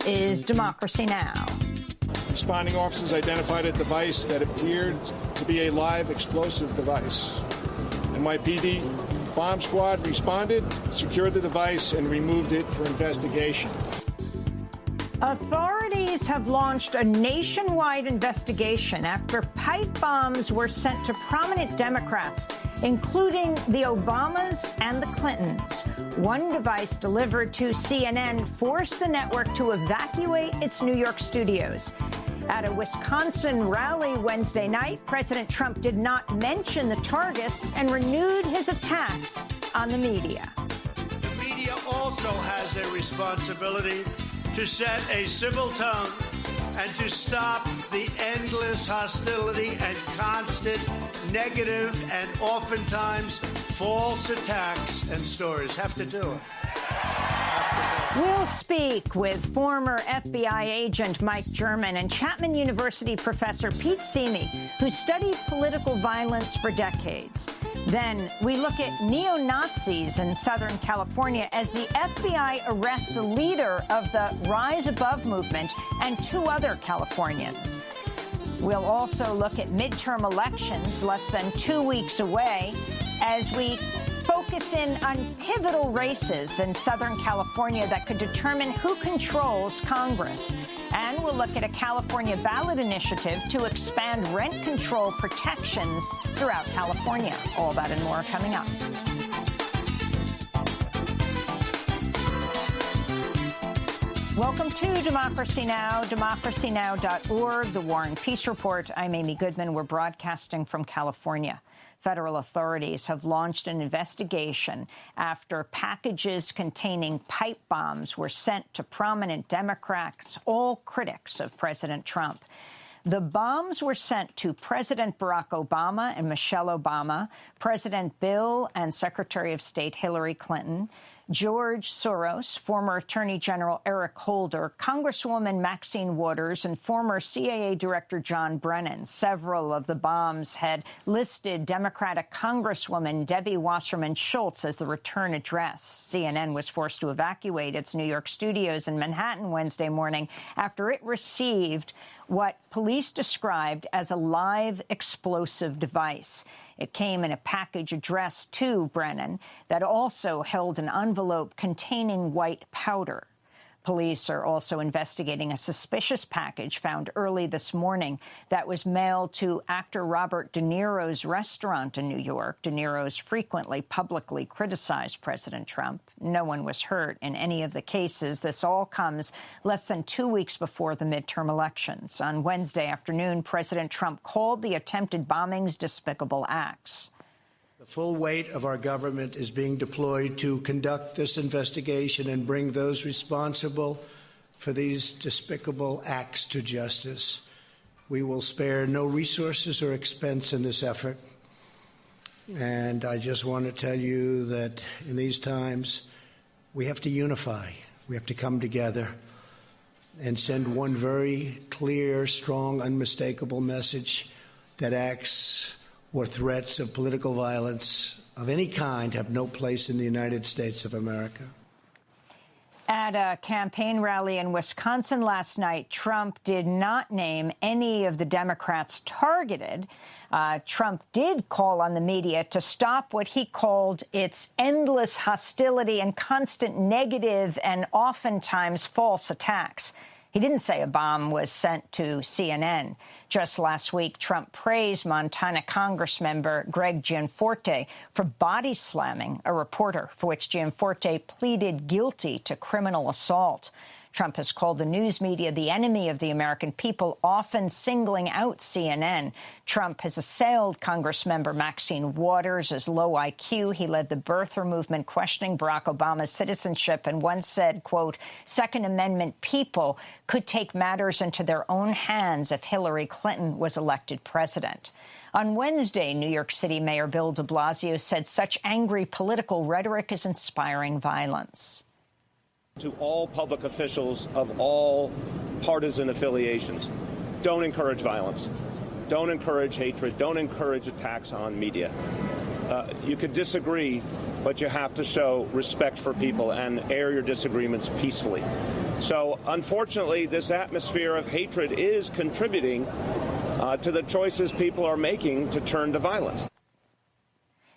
is Democracy Now! Responding officers identified a device that appeared to be a live explosive device. NYPD bomb squad responded, secured the device, and removed it for investigation. Authorities have launched a nationwide investigation after pipe bombs were sent to prominent Democrats, including the Obamas and the Clintons. One device delivered to CNN forced the network to evacuate its New York studios. At a Wisconsin rally Wednesday night, President Trump did not mention the targets and renewed his attacks on the media. The media also has a responsibility to set a civil tone and to stop the endless hostility and constant negative and oftentimes false attacks and stories. Have to do it. We'll speak with former FBI agent Mike German and Chapman University professor Pete Simi, who studied political violence for decades. Then we look at neo-Nazis in Southern California as the FBI arrests the leader of the Rise Above movement and 2 other Californians. We'll also look at midterm elections less than 2 weeks away as we focus in on pivotal races in Southern California that could determine who controls Congress. And we'll look at a California ballot initiative to expand rent control protections throughout California. All that and more coming up. Welcome to Democracy Now!, democracynow.org, The War and Peace Report. I'm Amy Goodman. We're broadcasting from California. Federal authorities have launched an investigation after packages containing pipe bombs were sent to prominent Democrats, all critics of President Trump. The bombs were sent to President Barack Obama and Michelle Obama, President Bill and Secretary of State Hillary Clinton, George Soros, former Attorney General Eric Holder, Congresswoman Maxine Waters, and former CAA Director John Brennan. Several of the bombs had listed Democratic Congresswoman Debbie Wasserman Schultz as the return address. CNN was forced to evacuate its New York studios in Manhattan Wednesday morning after it received what police described as a live explosive device. It came in a package addressed to Brennan that also held an envelope containing white powder. Police are also investigating a suspicious package found early this morning that was mailed to actor Robert De Niro's restaurant in New York. De Niro's frequently publicly criticized President Trump. No one was hurt in any of the cases. This all comes less than 2 weeks before the midterm elections. On Wednesday afternoon, President Trump called the attempted bombings despicable acts. The full weight of our government is being deployed to conduct this investigation and bring those responsible for these despicable acts to justice. We will spare no resources or expense in this effort. And I just want to tell you that in these times, we have to unify. We have to come together and send one very clear, strong, unmistakable message that acts or threats of political violence of any kind have no place in the United States of America. At a campaign rally in Wisconsin last night, Trump did not name any of the Democrats targeted. Trump did call on the media to stop what he called its endless hostility and constant negative and oftentimes false attacks. He didn't say a bomb was sent to CNN. Just last week, Trump praised Montana Congressmember Greg Gianforte for body slamming a reporter, for which Gianforte pleaded guilty to criminal assault. Trump has called the news media the enemy of the American people, often singling out CNN. Trump has assailed Congressmember Maxine Waters as low IQ. He led the birther movement questioning Barack Obama's citizenship and once said, quote, Second Amendment people could take matters into their own hands if Hillary Clinton was elected president. On Wednesday, New York City Mayor Bill de Blasio said such angry political rhetoric is inspiring violence. To all public officials of all partisan affiliations, don't encourage violence. Don't encourage hatred. Don't encourage attacks on media. You could disagree, but you have to show respect for people and air your disagreements peacefully. So, unfortunately, this atmosphere of hatred is contributing to the choices people are making to turn to violence.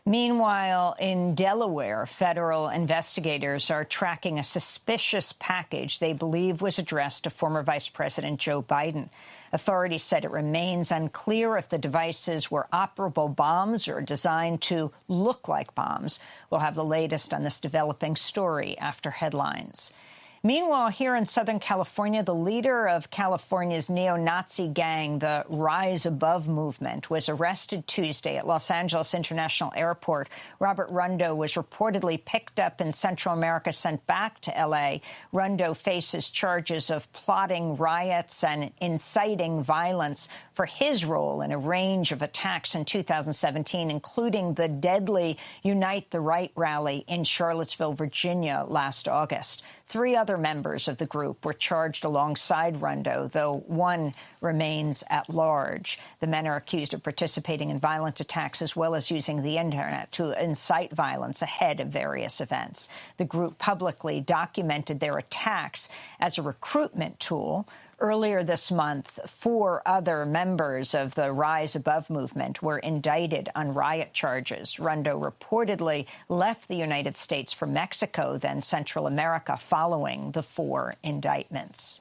Meanwhile, in Delaware, federal investigators are tracking a suspicious package they believe was addressed to former Vice President Joe Biden. Authorities said it remains unclear if the devices were operable bombs or designed to look like bombs. We'll have the latest on this developing story after headlines. Meanwhile, here in Southern California, the leader of California's neo-Nazi gang, the Rise Above movement, was arrested Tuesday at Los Angeles International Airport. Robert Rundo was reportedly picked up in Central America, sent back to L.A. Rundo faces charges of plotting riots and inciting violence for his role in a range of attacks in 2017, including the deadly Unite the Right rally in Charlottesville, Virginia, last August. 3 other members of the group were charged alongside Rundo, though one remains at large. The men are accused of participating in violent attacks as well as using the Internet to incite violence ahead of various events. The group publicly documented their attacks as a recruitment tool. Earlier this month, 4 other members of the Rise Above movement were indicted on riot charges. Rundo reportedly left the United States for Mexico, then Central America, following the 4 indictments.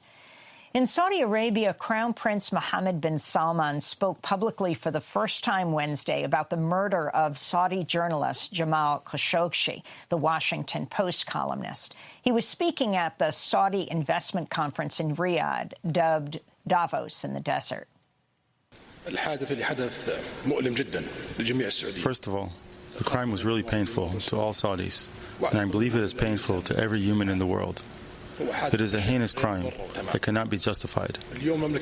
In Saudi Arabia, Crown Prince Mohammed bin Salman spoke publicly for the first time Wednesday about the murder of Saudi journalist Jamal Khashoggi, the Washington Post columnist. He was speaking at the Saudi investment conference in Riyadh, dubbed Davos in the desert. First of all, the crime was really painful to all Saudis, and I believe it is painful to every human in the world. It is a heinous crime that cannot be justified.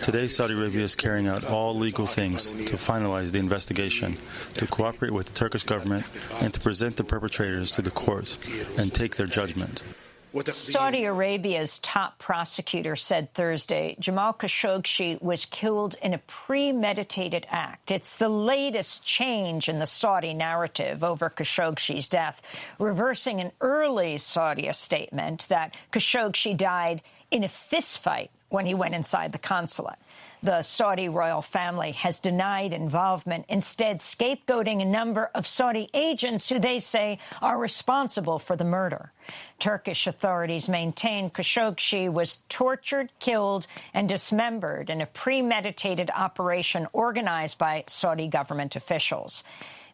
Today, Saudi Arabia is carrying out all legal things to finalize the investigation, to cooperate with the Turkish government, and to present the perpetrators to the court and take their judgment. Saudi Arabia's top prosecutor said Thursday Jamal Khashoggi was killed in a premeditated act. It's the latest change in the Saudi narrative over Khashoggi's death, reversing an early Saudi statement that Khashoggi died in a fistfight when he went inside the consulate. The Saudi royal family has denied involvement, instead scapegoating a number of Saudi agents who they say are responsible for the murder. Turkish authorities maintain Khashoggi was tortured, killed, and dismembered in a premeditated operation organized by Saudi government officials.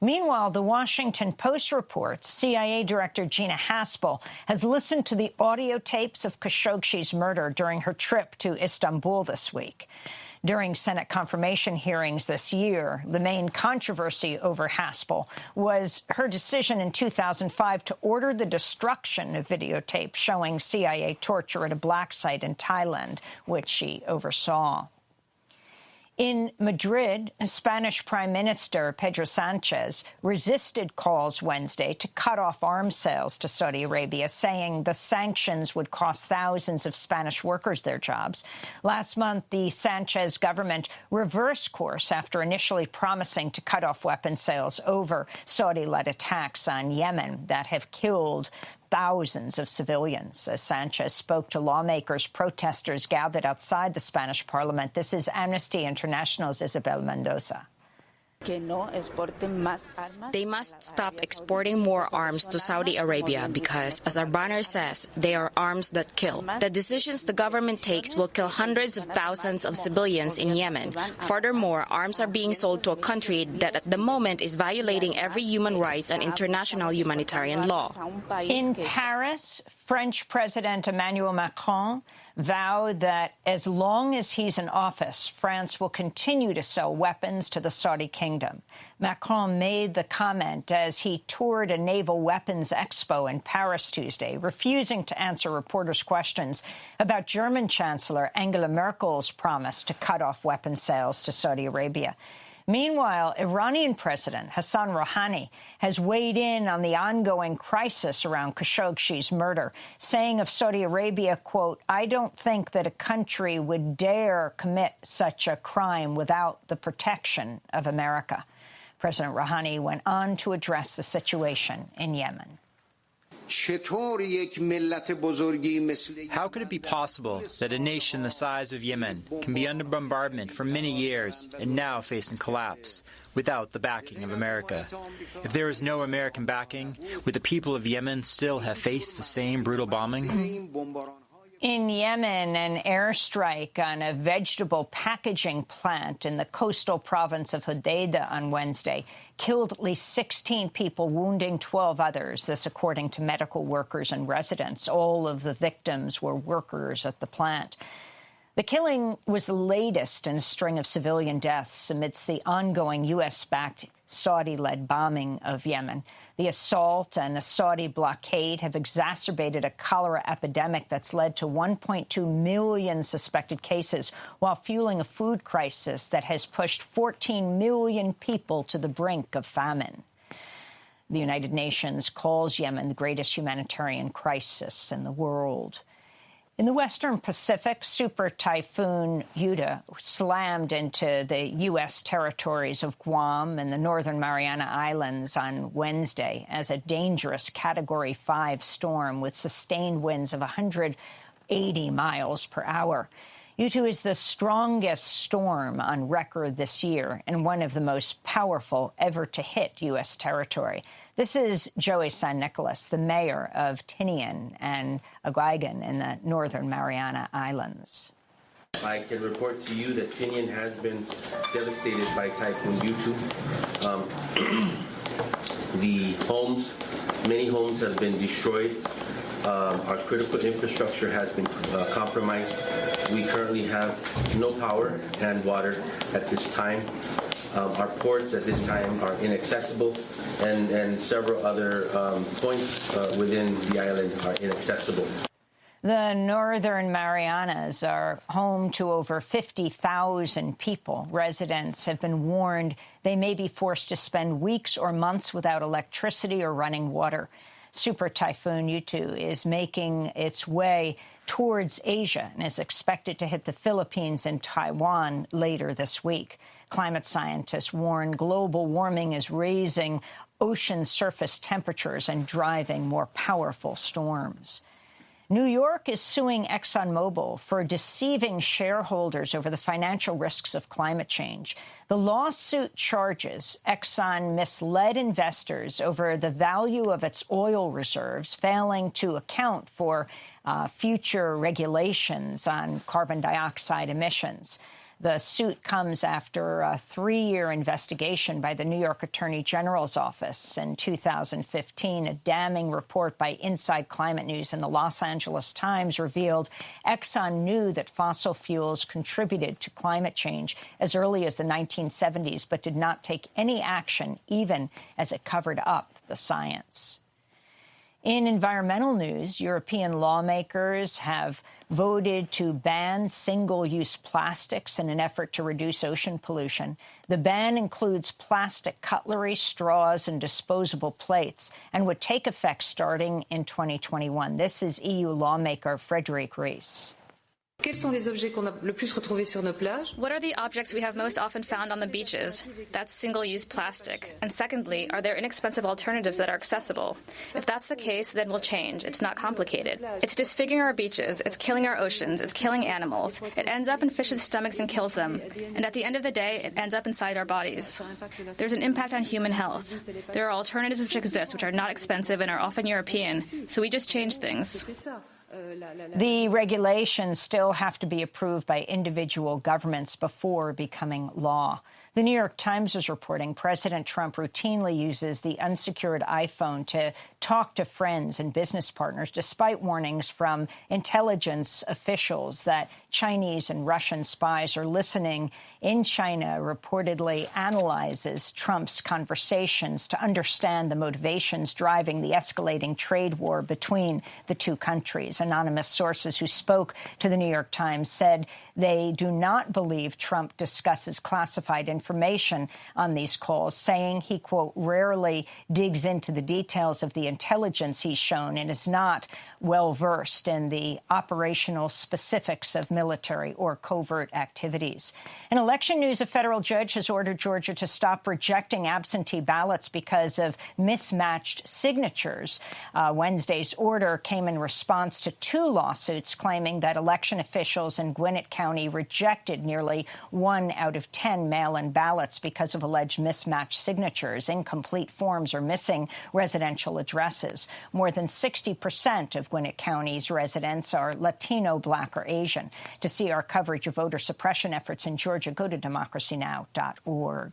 Meanwhile, the Washington Post reports CIA Director Gina Haspel has listened to the audio tapes of Khashoggi's murder during her trip to Istanbul this week. During Senate confirmation hearings this year, the main controversy over Haspel was her decision in 2005 to order the destruction of videotapes showing CIA torture at a black site in Thailand, which she oversaw. In Madrid, Spanish Prime Minister Pedro Sanchez resisted calls Wednesday to cut off arms sales to Saudi Arabia, saying the sanctions would cost thousands of Spanish workers their jobs. Last month, the Sanchez government reversed course after initially promising to cut off weapons sales over Saudi-led attacks on Yemen that have killed thousands of civilians. As Sanchez spoke to lawmakers, protesters gathered outside the Spanish parliament. This is Amnesty International's Isabel Mendoza. They must stop exporting more arms to Saudi Arabia because, as our banner says, they are arms that kill. The decisions the government takes will kill hundreds of thousands of civilians in Yemen. Furthermore, arms are being sold to a country that at the moment is violating every human rights and international humanitarian law. In Paris, French President Emmanuel Macron vowed that as long as he's in office, France will continue to sell weapons to the Saudi kingdom. Macron made the comment as he toured a naval weapons expo in Paris Tuesday, refusing to answer reporters' questions about German Chancellor Angela Merkel's promise to cut off weapons sales to Saudi Arabia. Meanwhile, Iranian President Hassan Rouhani has weighed in on the ongoing crisis around Khashoggi's murder, saying of Saudi Arabia, quote, "I don't think that a country would dare commit such a crime without the protection of America." President Rouhani went on to address the situation in Yemen. How could it be possible that a nation the size of Yemen can be under bombardment for many years and now facing collapse without the backing of America? If there is no American backing, would the people of Yemen still have faced the same brutal bombing? In Yemen, an airstrike on a vegetable packaging plant in the coastal province of Hodeidah on Wednesday killed at least 16 people, wounding 12 others, this according to medical workers and residents. All of the victims were workers at the plant. The killing was the latest in a string of civilian deaths amidst the ongoing U.S.-backed Saudi-led bombing of Yemen. The assault and a Saudi blockade have exacerbated a cholera epidemic that's led to 1.2 million suspected cases, while fueling a food crisis that has pushed 14 million people to the brink of famine. The United Nations calls Yemen the greatest humanitarian crisis in the world. In the Western Pacific, Super Typhoon Yuta slammed into the U.S. territories of Guam and the Northern Mariana Islands on Wednesday as a dangerous Category 5 storm with sustained winds of 180 miles per hour. Yuta is the strongest storm on record this year and one of the most powerful ever to hit U.S. territory. This is Joey San Nicolas, the mayor of Tinian and Aguigan in the Northern Mariana Islands. I can report to you that Tinian has been devastated by Typhoon Yutu. Many homes have been destroyed. Our critical infrastructure has been compromised. We currently have no power and water at this time. Our ports at this time are inaccessible, and several other points within the island are inaccessible. The Northern Marianas are home to over 50,000 people. Residents have been warned they may be forced to spend weeks or months without electricity or running water. Super Typhoon Yutu is making its way towards Asia and is expected to hit the Philippines and Taiwan later this week. Climate scientists warn global warming is raising ocean surface temperatures and driving more powerful storms. New York is suing ExxonMobil for deceiving shareholders over the financial risks of climate change. The lawsuit charges Exxon misled investors over the value of its oil reserves, failing to account for future regulations on carbon dioxide emissions. The suit comes after a 3-year investigation by the New York Attorney General's office. In 2015, a damning report by Inside Climate News and the Los Angeles Times revealed Exxon knew that fossil fuels contributed to climate change as early as the 1970s, but did not take any action, even as it covered up the science. In environmental news, European lawmakers have voted to ban single-use plastics in an effort to reduce ocean pollution. The ban includes plastic cutlery, straws, and disposable plates, and would take effect starting in 2021. This is EU lawmaker Frédérique Ries. Quels sont les objets qu'on a le plus retrouvés sur nos plages? What are the objects we have most often found on the beaches? That's single-use plastic. And secondly, are there inexpensive alternatives that are accessible? If that's the case, then we'll change. It's not complicated. It's disfiguring our beaches. It's killing our oceans. It's killing animals. It ends up in fish's stomachs and kills them. And at the end of the day, it ends up inside our bodies. There's an impact on human health. There are alternatives which exist, which are not expensive and are often European. So we just change things. The regulations still have to be approved by individual governments before becoming law. The New York Times is reporting President Trump routinely uses the unsecured iPhone to talk to friends and business partners, despite warnings from intelligence officials that Chinese and Russian spies are listening. In China reportedly analyzes Trump's conversations to understand the motivations driving the escalating trade war between the two countries. Anonymous sources who spoke to the New York Times said they do not believe Trump discusses classified information on these calls, saying he, quote, rarely digs into the details of the intelligence he's shown and is not well-versed in the operational specifics of military or covert activities. In election news, a federal judge has ordered Georgia to stop rejecting absentee ballots because of mismatched signatures. Wednesday's order came in response to 2 lawsuits claiming that election officials in Gwinnett County rejected nearly 1 out of 10 mail-in ballots because of alleged mismatched signatures, incomplete forms, or missing residential addresses. More than 60% of Gwinnett County's residents are Latino, Black, or Asian. To see our coverage of voter suppression efforts in Georgia, go to democracynow.org.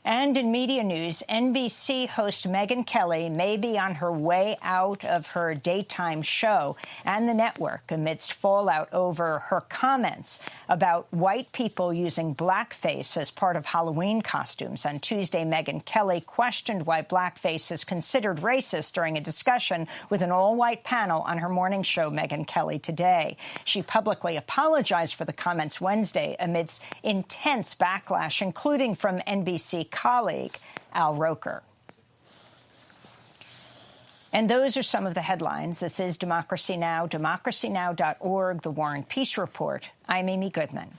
And in media news, NBC host Megyn Kelly may be on her way out of her daytime show and the network amidst fallout over her comments about white people using blackface as part of Halloween costumes. On Tuesday, Megyn Kelly questioned why blackface is considered racist during a discussion with an all-white panel on her morning show, Megyn Kelly Today. She publicly apologized for the comments Wednesday amidst intense backlash, including from NBC colleague Al Roker. And those are some of the headlines. This is Democracy Now!, democracynow.org, The War and Peace Report. I'm Amy Goodman.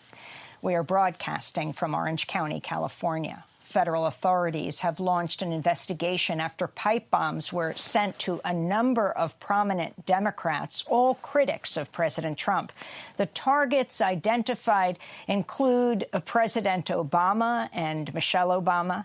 We are broadcasting from Orange County, California. Federal authorities have launched an investigation after pipe bombs were sent to a number of prominent Democrats, all critics of President Trump. The targets identified include President Obama and Michelle Obama,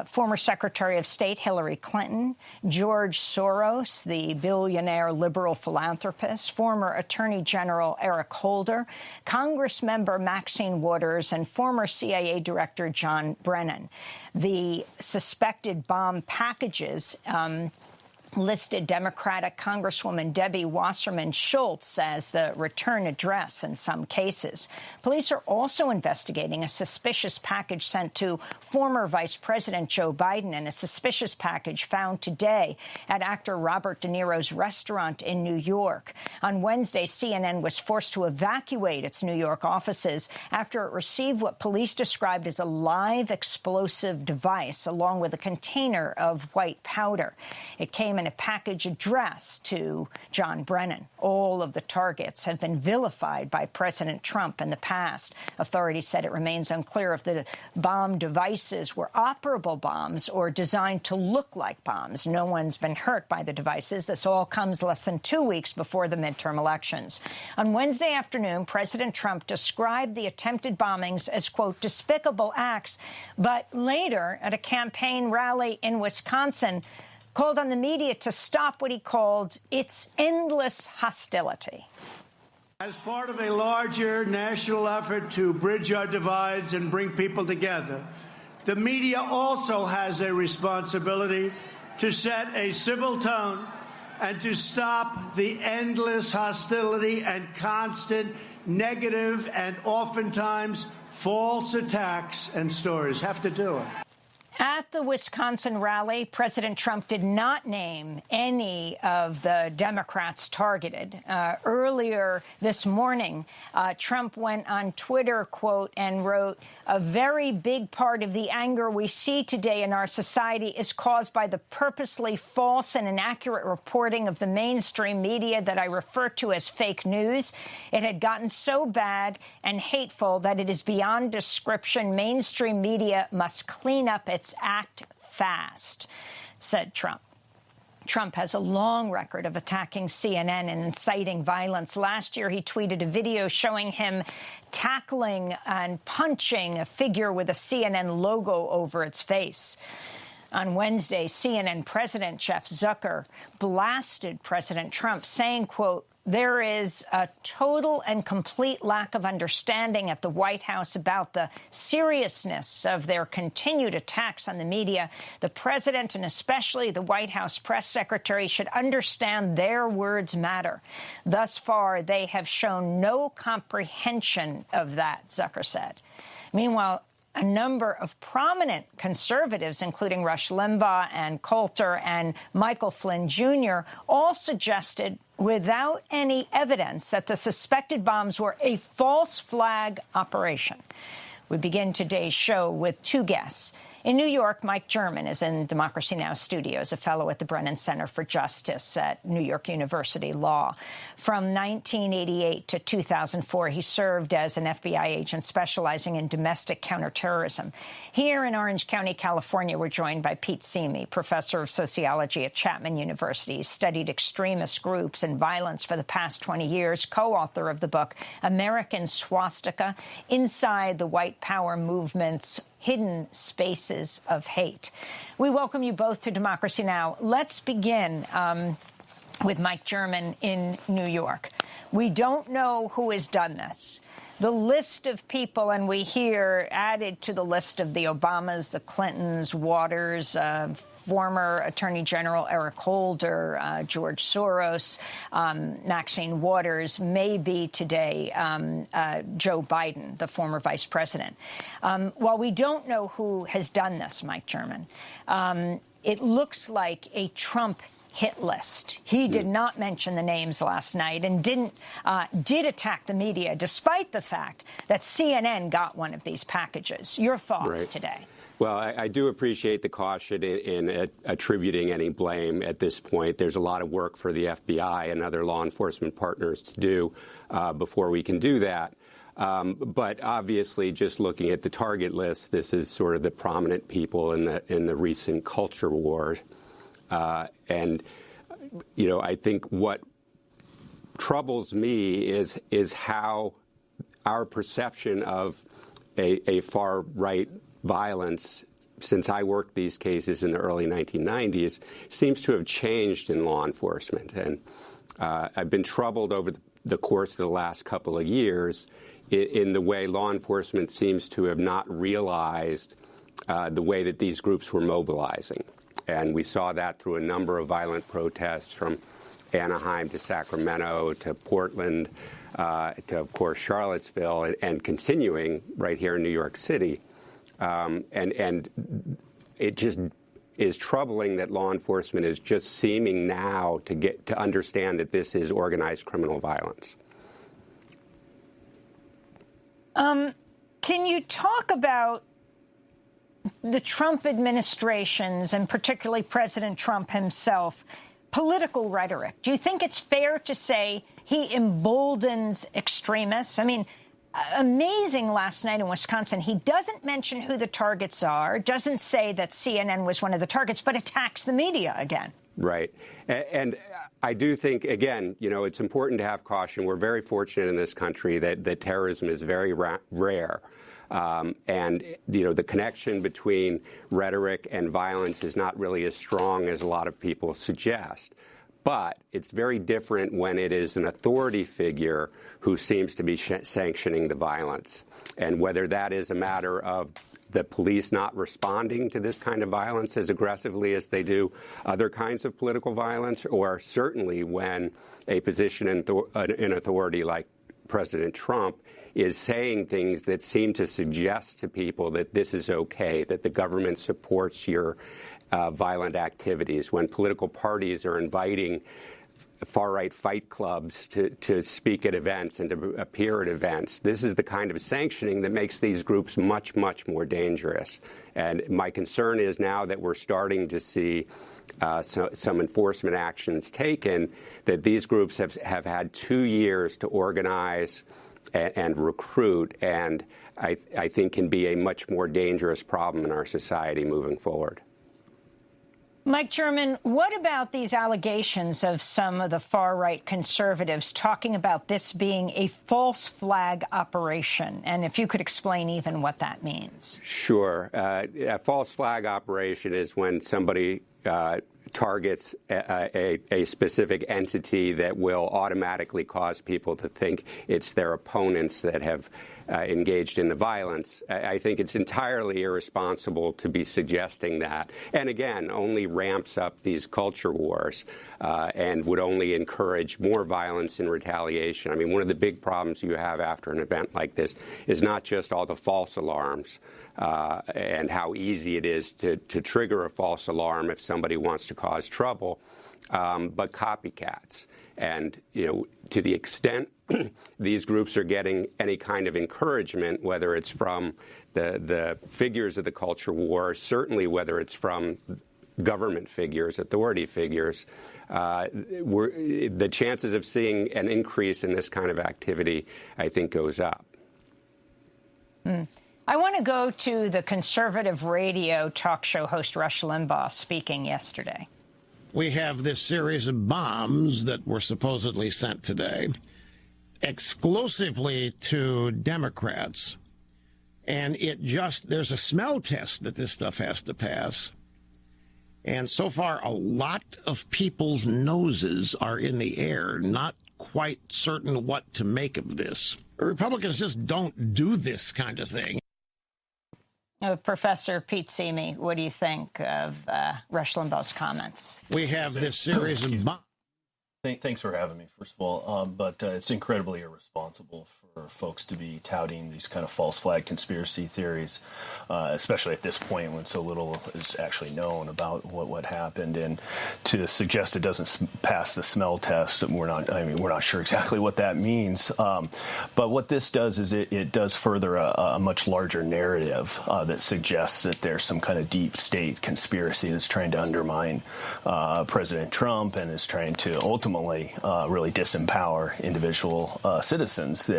former Secretary of State Hillary Clinton, George Soros, the billionaire liberal philanthropist, former Attorney General Eric Holder, Congressmember Maxine Waters, and former CIA Director John Brennan. The suspected bomb packages listed Democratic Congresswoman Debbie Wasserman Schultz as the return address in some cases. Police are also investigating a suspicious package sent to former Vice President Joe Biden and a suspicious package found today at actor Robert De Niro's restaurant in New York. On Wednesday, CNN was forced to evacuate its New York offices after it received what police described as a live explosive device along with a container of white powder. It came in a package addressed to John Brennan. All of the targets have been vilified by President Trump in the past. Authorities said it remains unclear if the bomb devices were operable bombs or designed to look like bombs. No one's been hurt by the devices. This all comes less than 2 weeks before the midterm elections. On Wednesday afternoon, President Trump described the attempted bombings as, quote, despicable acts, but later at a campaign rally in Wisconsin, called on the media to stop what he called its endless hostility. As part of a larger national effort to bridge our divides and bring people together, the media also has a responsibility to set a civil tone and to stop the endless hostility and constant negative and oftentimes false attacks and stories. Have to do it. At the Wisconsin rally, President Trump did not name any of the Democrats targeted. Earlier this morning, Trump went on Twitter, quote, and wrote, "A very big part of the anger we see today in our society is caused by the purposely false and inaccurate reporting of the mainstream media that I refer to as fake news. It had gotten so bad and hateful that it is beyond description. Mainstream media must clean up its act fast," said Trump. Trump has a long record of attacking CNN and inciting violence. Last year, he tweeted a video showing him tackling and punching a figure with a CNN logo over its face. On Wednesday, CNN President Jeff Zucker blasted President Trump, saying, quote, "There is a total and complete lack of understanding at the White House about the seriousness of their continued attacks on the media. The president and especially the White House press secretary should understand their words matter. Thus far, they have shown no comprehension of that," Zucker said. Meanwhile, a number of prominent conservatives, including Rush Limbaugh and Coulter and Michael Flynn Jr., all suggested without any evidence that the suspected bombs were a false flag operation. We begin today's show with 2 guests. In New York, Mike German is in Democracy Now! Studios, a fellow at the Brennan Center for Justice at New York University Law. From 1988 to 2004, he served as an FBI agent specializing in domestic counterterrorism. Here in Orange County, California, we're joined by Pete Simi, professor of sociology at Chapman University. He's studied extremist groups and violence for the past 20 years, co-author of the book American Swastika, Inside the White Power Movement's Hidden Spaces of Hate. We welcome you both to Democracy Now! Let's begin with Mike German in New York. We don't know who has done this. The list of people, and we hear added to the list of the Obamas, the Clintons, Waters, former Attorney General Eric Holder, George Soros, Maxine Waters, maybe today Joe Biden, the former vice president. While we don't know who has done this, Mike German, it looks like a Trump hit list. He did not mention the names last night and did attack the media, despite the fact that CNN got one of these packages. Your thoughts today? Well, I do appreciate the caution in attributing any blame at this point. There's a lot of work for the FBI and other law enforcement partners to do before we can do that. But obviously, just looking at the target list, this is sort of the prominent people in the recent culture war. And, you know, I think what troubles me is how our perception of a far-right violence, since I worked these cases in the early 1990s, seems to have changed in law enforcement. And I've been troubled over the course of the last couple of years in the way law enforcement seems to have not realized the way that these groups were mobilizing. And we saw that through a number of violent protests from Anaheim to Sacramento to Portland to, of course, Charlottesville and continuing right here in New York City. And it just is troubling that law enforcement is just seeming now to understand that this is organized criminal violence. Can you talk about the Trump administration's, and particularly President Trump himself, political rhetoric? Do you think it's fair to say he emboldens extremists? I mean, amazing last night in Wisconsin. He doesn't mention who the targets are, doesn't say that CNN was one of the targets, but attacks the media again. Right. And I do think, again, you know, it's important to have caution. We're very fortunate in this country that terrorism is very rare. And, you know, the connection between rhetoric and violence is not really as strong as a lot of people suggest. But it's very different when it is an authority figure who seems to be sanctioning the violence. And whether that is a matter of the police not responding to this kind of violence as aggressively as they do other kinds of political violence, or certainly when a position in authority like President Trump is saying things that seem to suggest to people that this is okay, that the government supports your violent activities, when political parties are inviting far-right fight clubs to speak at events and to appear at events. This is the kind of sanctioning that makes these groups much, much more dangerous. And my concern is now that we're starting to see some enforcement actions taken, that these groups have had 2 years to organize and recruit, and I think can be a much more dangerous problem in our society moving forward. Mike German, what about these allegations of some of the far-right conservatives talking about this being a false flag operation? And if you could explain even what that means. Sure. A false flag operation is when somebody targets a specific entity that will automatically cause people to think it's their opponents that have engaged in the violence. I think it's entirely irresponsible to be suggesting that, and again, only ramps up these culture wars and would only encourage more violence and retaliation. I mean, one of the big problems you have after an event like this is not just all the false alarms and how easy it is to trigger a false alarm if somebody wants to cause trouble, but copycats. And, to the extent these groups are getting any kind of encouragement, whether it's from the figures of the culture war, certainly whether it's from government figures, authority figures, the chances of seeing an increase in this kind of activity, I think, goes up. I want to go to the conservative radio talk show host Rush Limbaugh speaking yesterday. We have this series of bombs that were supposedly sent today exclusively to Democrats. And there's a smell test that this stuff has to pass. And so far, a lot of people's noses are in the air, not quite certain what to make of this. Republicans just don't do this kind of thing. Professor Pete Simi, what do you think of Rush Limbaugh's comments? We have this series of bombs. Thanks for having me, first of all. But it's incredibly irresponsible for folks to be touting these kind of false flag conspiracy theories, especially at this point when so little is actually known about what happened. And to suggest it doesn't pass the smell test, we're not sure exactly what that means. But what this does is it does further a much larger narrative that suggests that there's some kind of deep state conspiracy that's trying to undermine President Trump and is trying to ultimately really disempower individual citizens.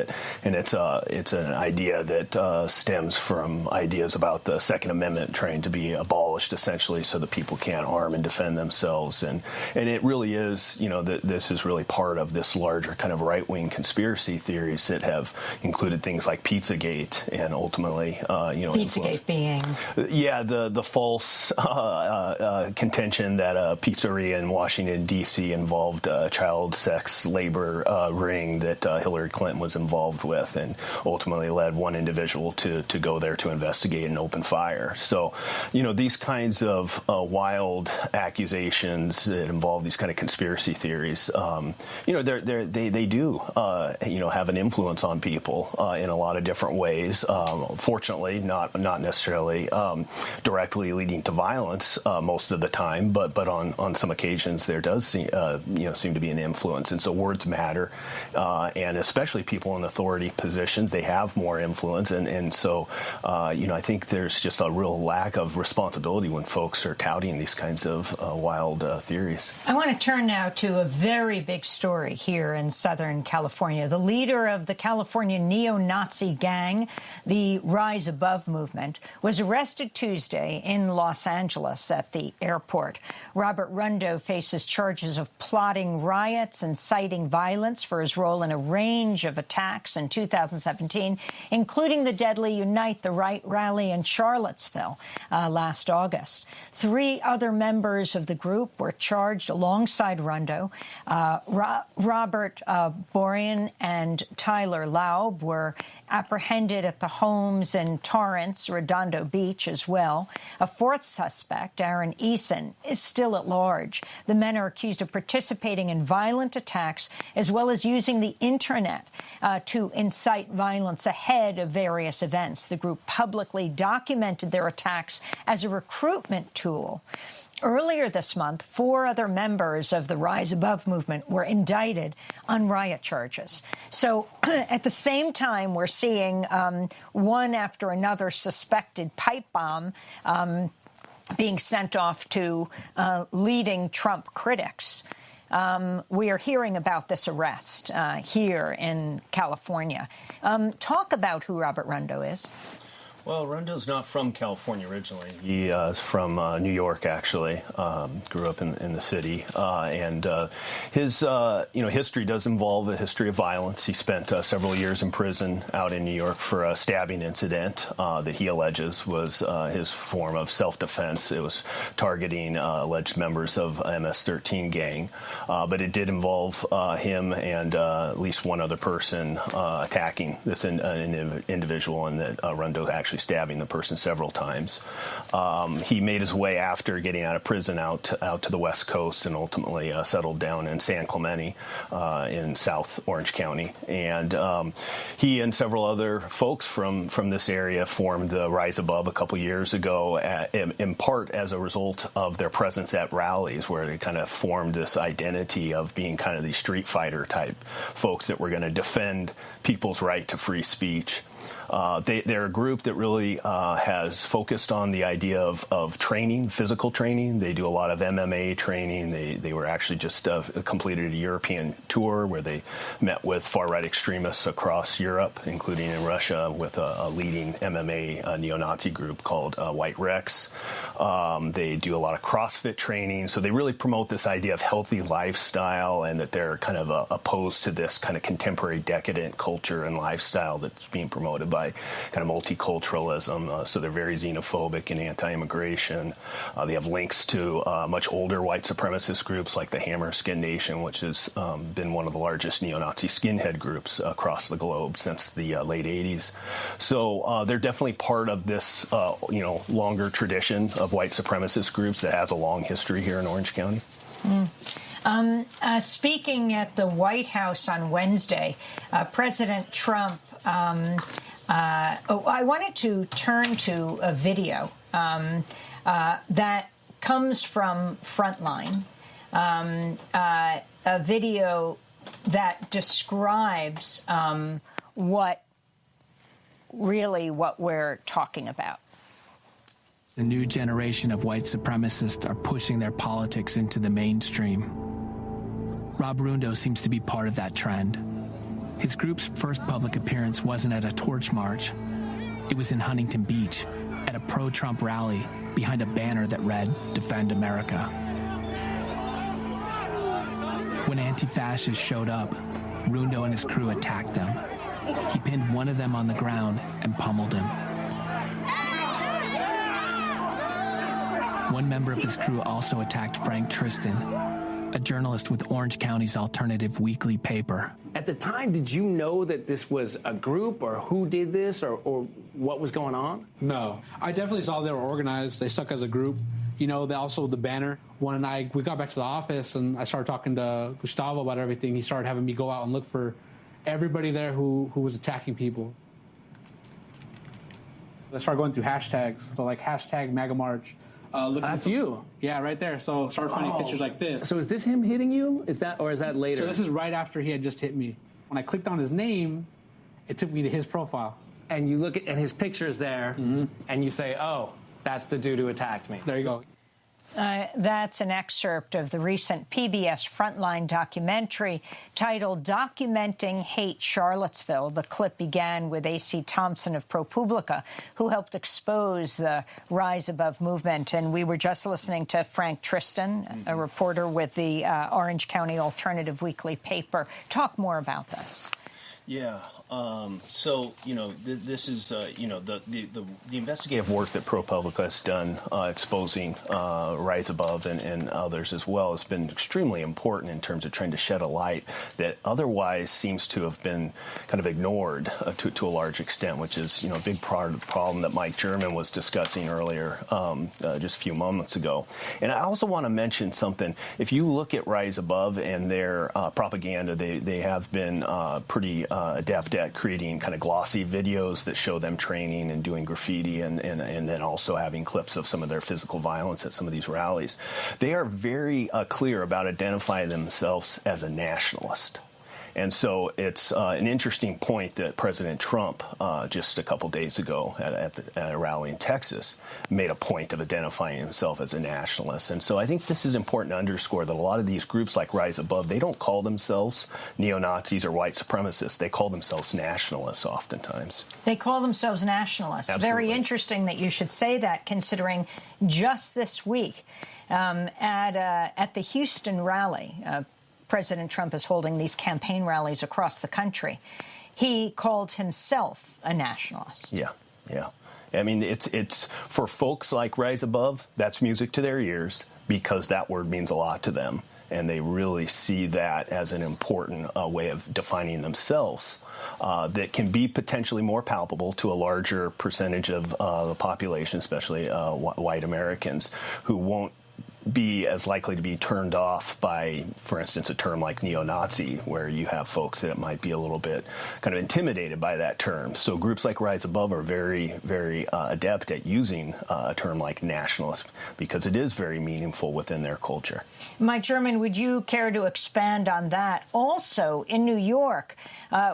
And it's an idea that stems from ideas about the Second Amendment trying to be abolished, essentially, so that people can't arm and defend themselves. And it really is, that this is really part of this larger kind of right-wing conspiracy theories that have included things like Pizzagate and ultimately, Pizzagate being? Yeah, the false contention that a pizzeria in Washington, D.C. involved a child sex labor ring that Hillary Clinton was involved with, and ultimately led one individual to go there to investigate and open fire. So, these kinds of wild accusations that involve these kind of conspiracy theories, they do, have an influence on people in a lot of different ways. Fortunately, not necessarily directly leading to violence most of the time, but on some occasions there does seem to be an influence. And so words matter, and especially people in authority positions, they have more influence. And so, I think there's just a real lack of responsibility when folks are touting these kinds of wild theories. I want to turn now to a very big story here in Southern California. The leader of the California neo-Nazi gang, the Rise Above movement, was arrested Tuesday in Los Angeles at the airport. Robert Rundo faces charges of plotting riots, inciting violence for his role in a range of attacks in 2017, including the deadly Unite the Right rally in Charlottesville last August. 3 other members of the group were charged alongside Rundo. Robert Borian and Tyler Laub were apprehended at the homes in Torrance, Redondo Beach as well. A 4th suspect, Aaron Eason, is still at large. The men are accused of participating in violent attacks as well as using the Internet to incite violence ahead of various events. The group publicly documented their attacks as a recruitment tool. Earlier this month, 4 other members of the Rise Above movement were indicted on riot charges. So at the same time, we're seeing one after another suspected pipe bomb being sent off to leading Trump critics. We are hearing about this arrest here in California. Talk about who Robert Rundo is. Well, Rundo's not from California originally. He is from New York, actually. Grew up in the city, and his history does involve a history of violence. He spent several years in prison out in New York for a stabbing incident that he alleges was his form of self-defense. It was targeting alleged members of MS-13 gang, but it did involve him and at least one other person attacking this individual, and that Rundo actually actually stabbing the person several times. He made his way after getting out of prison out to the West Coast and ultimately settled down in San Clemente in South Orange County. And he and several other folks from this area formed Rise Above a couple years ago, in part as a result of their presence at rallies, where they kind of formed this identity of being kind of these street fighter type folks that were going to defend people's right to free speech. They're a group that really has focused on the idea of training, physical training. They do a lot of MMA training. They were actually just completed a European tour where they met with far-right extremists across Europe, including in Russia, with a leading MMA neo-Nazi group called White Rex. They do a lot of CrossFit training. So they really promote this idea of healthy lifestyle, and that they're kind of opposed to this kind of contemporary decadent culture and lifestyle that's being promoted by kind of multiculturalism. So they're very xenophobic and anti-immigration. They have links to much older white supremacist groups like the Hammer Skin Nation, which has been one of the largest neo-Nazi skinhead groups across the globe since the late 80s. So they're definitely part of this, longer tradition of white supremacist groups that has a long history here in Orange County. Speaking at the White House on Wednesday, President Trump I wanted to turn to a video that comes from Frontline, a video that describes what we're talking about. The new generation of white supremacists are pushing their politics into the mainstream. Rob Rundo seems to be part of that trend. His group's first public appearance wasn't at a torch march. It was in Huntington Beach, at a pro-Trump rally behind a banner that read, "Defend America." When anti-fascists showed up, Rundo and his crew attacked them. He pinned one of them on the ground and pummeled him. One member of his crew also attacked Frank Tristan, a journalist with Orange County's alternative weekly paper. At the time, did you know that this was a group, or who did this, or what was going on? No. I definitely saw they were organized. They stuck as a group. They also, the banner. When we got back to the office and I started talking to Gustavo about everything, he started having me go out and look for everybody there who was attacking people. I started going through hashtags, so like hashtag MAGA March. That's you. Yeah, right there. So start finding pictures like this. So is this him hitting you? Is that later? So this is right after he had just hit me. When I clicked on his name, it took me to his profile. And you look at, and his picture is there, and you say, "Oh, that's the dude who attacked me." There you go. That's an excerpt of the recent PBS Frontline documentary titled Documenting Hate Charlottesville. The clip began with A.C. Thompson of ProPublica, who helped expose the Rise Above movement. And we were just listening to Frank Tristan, a reporter with the Orange County Alternative Weekly paper. Talk more about this. Yeah. This is, the investigative work that ProPublica has done exposing Rise Above and others as well has been extremely important in terms of trying to shed a light that otherwise seems to have been kind of ignored to a large extent, which is, a big part of the problem that Mike German was discussing earlier just a few moments ago. And I also want to mention something. If you look at Rise Above and their propaganda, they have been pretty adept at creating kind of glossy videos that show them training and doing graffiti and then also having clips of some of their physical violence at some of these rallies. They are very clear about identifying themselves as a nationalist. And so it's an interesting point that President Trump, just a couple days ago at a rally in Texas, made a point of identifying himself as a nationalist. And so I think this is important to underscore that a lot of these groups like Rise Above, they don't call themselves neo-Nazis or white supremacists. They call themselves nationalists oftentimes. They call themselves nationalists. Absolutely. Very interesting that you should say that, considering just this week at the Houston rally, President Trump is holding these campaign rallies across the country. He called himself a nationalist. Yeah. I mean, it's for folks like Rise Above, that's music to their ears because that word means a lot to them. and they really see that as an important way of defining themselves that can be potentially more palpable to a larger percentage of the population, especially white Americans, who won't be as likely to be turned off by, for instance, a term like neo-Nazi, where you have folks that might be a little bit kind of intimidated by that term. So groups like Rise Above are very, very adept at using a term like nationalist because it is very meaningful within their culture. Mike German, would you care to expand on that? Also, in New York,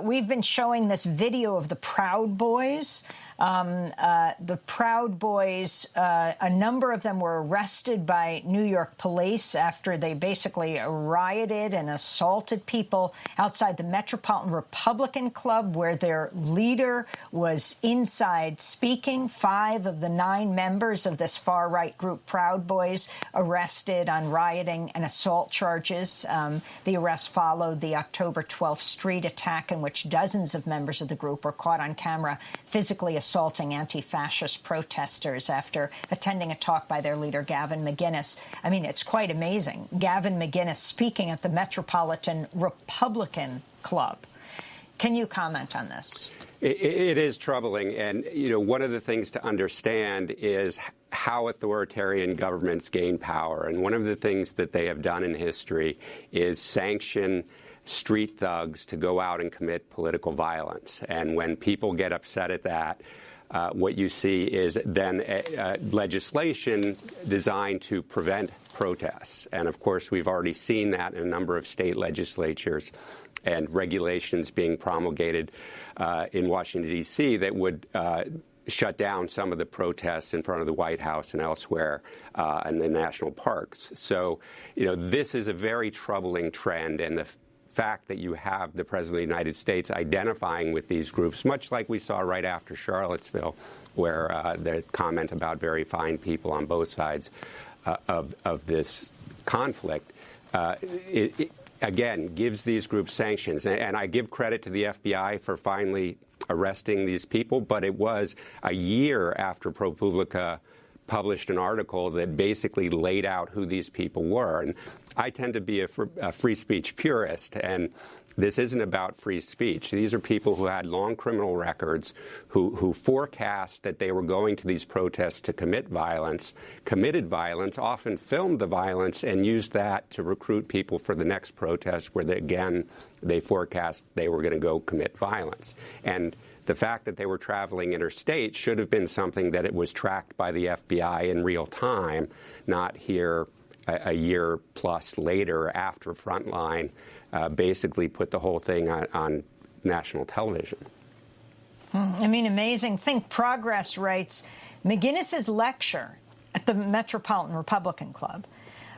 we've been showing this video of the Proud Boys. The Proud Boys, a number of them were arrested by New York police after they basically rioted and assaulted people outside the Metropolitan Republican Club, where their leader was inside speaking. 5 of the 9 members of this far-right group, Proud Boys, arrested on rioting and assault charges. The arrest followed the October 12th street attack, in which dozens of members of the group were caught on camera physically assaulting anti-fascist protesters after attending a talk by their leader, Gavin McInnes. I mean, it's quite amazing. Gavin McInnes speaking at the Metropolitan Republican Club. Can you comment on this? It is troubling. And, you know, one of the things to understand is how authoritarian governments gain power. And one of the things that they have done in history is sanction street thugs to go out and commit political violence. And when people get upset at that, what you see is then legislation designed to prevent protests. And, of course, we've already seen that in a number of state legislatures and regulations being promulgated in Washington, D.C. that would shut down some of the protests in front of the White House and elsewhere in the national parks. So, you know, this is a very troubling trend, and the fact that you have the President of the United States identifying with these groups, much like we saw right after Charlottesville, where the comment about very fine people on both sides of this conflict, it again gives these groups sanctions. And I give credit to the FBI for finally arresting these people, but it was a year after ProPublica published an article that basically laid out who these people were. And I tend to be a free speech purist, and this isn't about free speech. These are people who had long criminal records, who forecast that they were going to these protests to commit violence, committed violence, often filmed the violence, and used that to recruit people for the next protest where, they forecast they were going to go commit violence. And the fact that they were traveling interstate should have been something that it was tracked by the FBI in real time, not here a year plus later after Frontline basically put the whole thing on national television. I mean, amazing. Think Progress writes, McGinnis's lecture at the Metropolitan Republican Club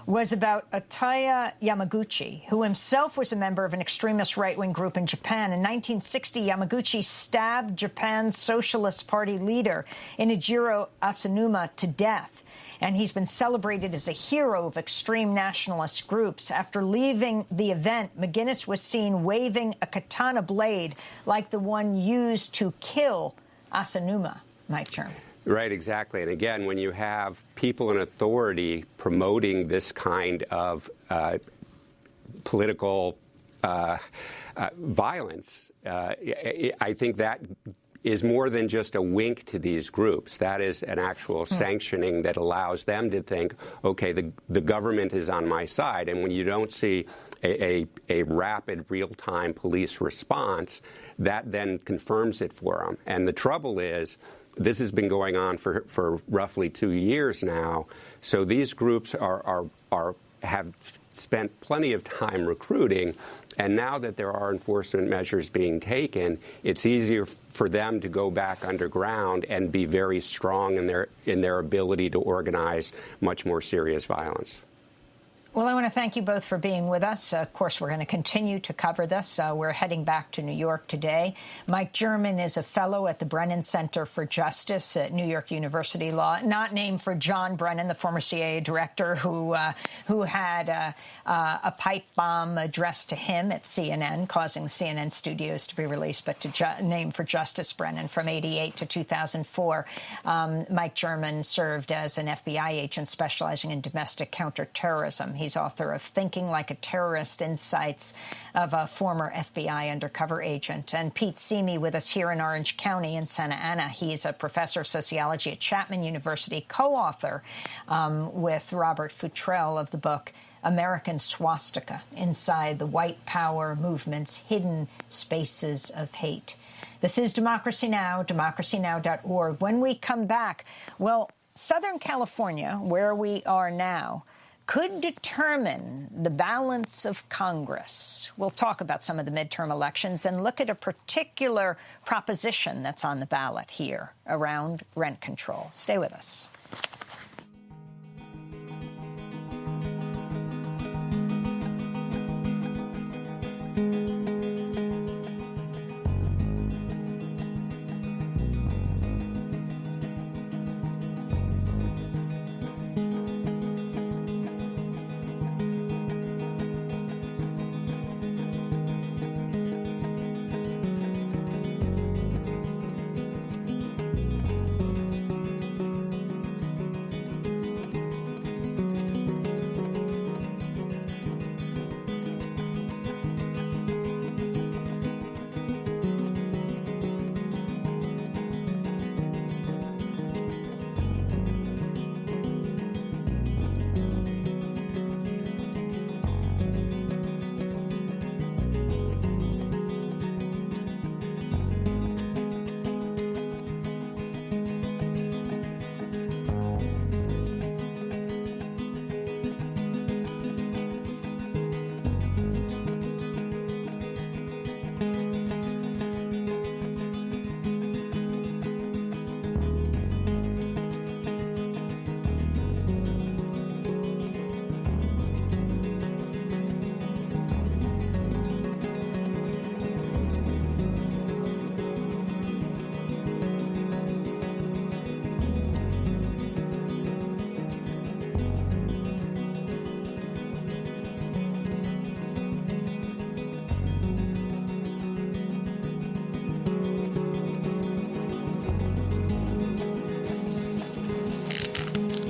was about Ataya Yamaguchi, who himself was a member of an extremist right-wing group in Japan. In 1960, Yamaguchi stabbed Japan's Socialist Party leader, Inajiro Asanuma, to death. And he's been celebrated as a hero of extreme nationalist groups. After leaving the event, McGinnis was seen waving a katana blade like the one used to kill Asanuma, Mike German. Right, exactly. And again, when you have people in authority promoting this kind of political violence, I think that is more than just a wink to these groups. That is an actual sanctioning that allows them to think, okay, the government is on my side. And when you don't see a rapid, real-time police response, that then confirms it for them. And the trouble is, this has been going on for roughly 2 years now. So these groups have spent plenty of time recruiting, and now that there are enforcement measures being taken, it's easier for them to go back underground and be very strong in their ability to organize much more serious violence. Well, I want to thank you both for being with us. Of course, we're going to continue to cover this. We're heading back to New York today. Mike German is a fellow at the Brennan Center for Justice at New York University Law, not named for John Brennan, the former CIA director who had a pipe bomb addressed to him at CNN, causing the CNN studios to be released, but named for Justice Brennan from 1988 to 2004. Mike German served as an FBI agent specializing in domestic counterterrorism. He's author of Thinking Like a Terrorist, Insights of a Former FBI Undercover Agent. And Pete Simi with us here in Orange County in Santa Ana. He's a professor of sociology at Chapman University, co-author with Robert Futrell of the book American Swastika, Inside the White Power Movement's Hidden Spaces of Hate. This is Democracy Now!, democracynow.org. When we come back, well, Southern California, where we are now, could determine the balance of Congress. We'll talk about some of the midterm elections, then look at a particular proposition that's on the ballot here around rent control. Stay with us.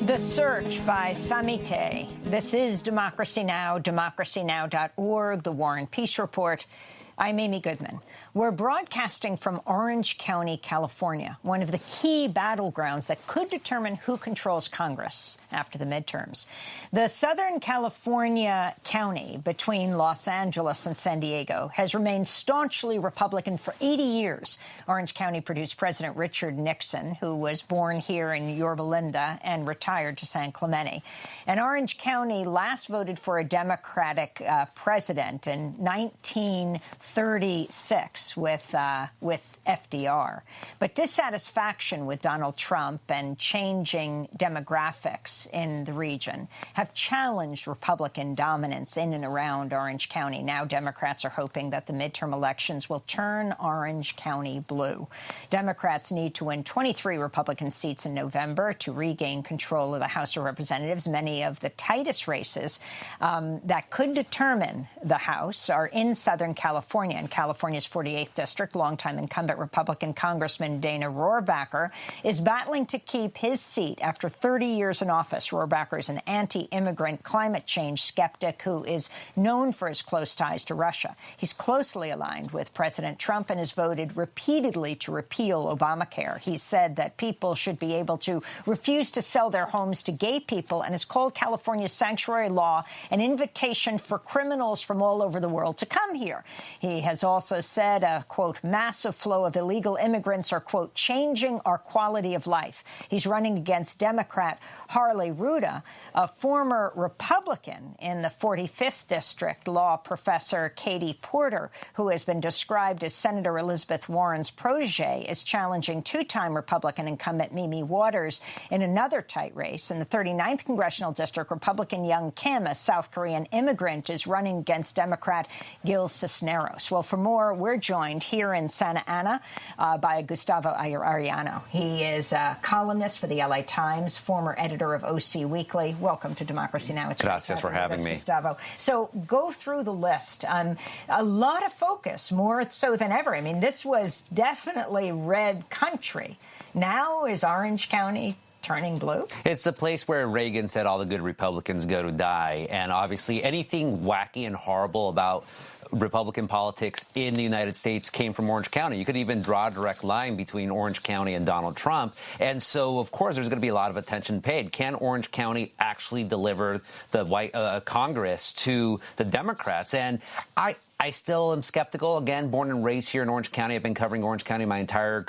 The Search by Samite. This is Democracy Now!, democracynow.org, The War and Peace Report. I'm Amy Goodman. We're broadcasting from Orange County, California, one of the key battlegrounds that could determine who controls Congress after the midterms. The Southern California county between Los Angeles and San Diego has remained staunchly Republican for 80 years. Orange County produced President Richard Nixon, who was born here in Yorba Linda and retired to San Clemente. And Orange County last voted for a Democratic president in 1936 with FDR. But dissatisfaction with Donald Trump and changing demographics in the region have challenged Republican dominance in and around Orange County. Now Democrats are hoping that the midterm elections will turn Orange County blue. Democrats need to win 23 Republican seats in November to regain control of the House of Representatives. Many of the tightest races that could determine the House are in Southern California. In California's 48th District, longtime incumbent Republican Congressman Dana Rohrabacher is battling to keep his seat after 30 years in office. Rohrabacher is an anti-immigrant climate change skeptic who is known for his close ties to Russia. He's closely aligned with President Trump and has voted repeatedly to repeal Obamacare. He said that people should be able to refuse to sell their homes to gay people and has called California's sanctuary law an invitation for criminals from all over the world to come here. He has also said a, quote, massive flow of illegal immigrants are, quote, changing our quality of life. He's running against Democrat Harley Ruda, a former Republican in the 45th District, law professor Katie Porter, who has been described as Senator Elizabeth Warren's protege, is challenging two-time Republican incumbent Mimi Waters in another tight race. In the 39th Congressional District, Republican Young Kim, a South Korean immigrant, is running against Democrat Gil Cisneros. Well, for more, we're joined here in Santa Ana by Gustavo Arellano. He is a columnist for the LA Times, former editor of OC Weekly. Welcome to Democracy Now! It's Gracias for having me. Gustavo. So go through the list. A lot of focus, more so than ever. I mean, this was definitely red country. Now is Orange County turning blue? It's the place where Reagan said all the good Republicans go to die. And obviously anything wacky and horrible about Republican politics in the United States came from Orange County. You could even draw a direct line between Orange County and Donald Trump. And so, of course, there's going to be a lot of attention paid. Can Orange County actually deliver the white Congress to the Democrats? And I still am skeptical. Again, born and raised here in Orange County. I've been covering Orange County my entire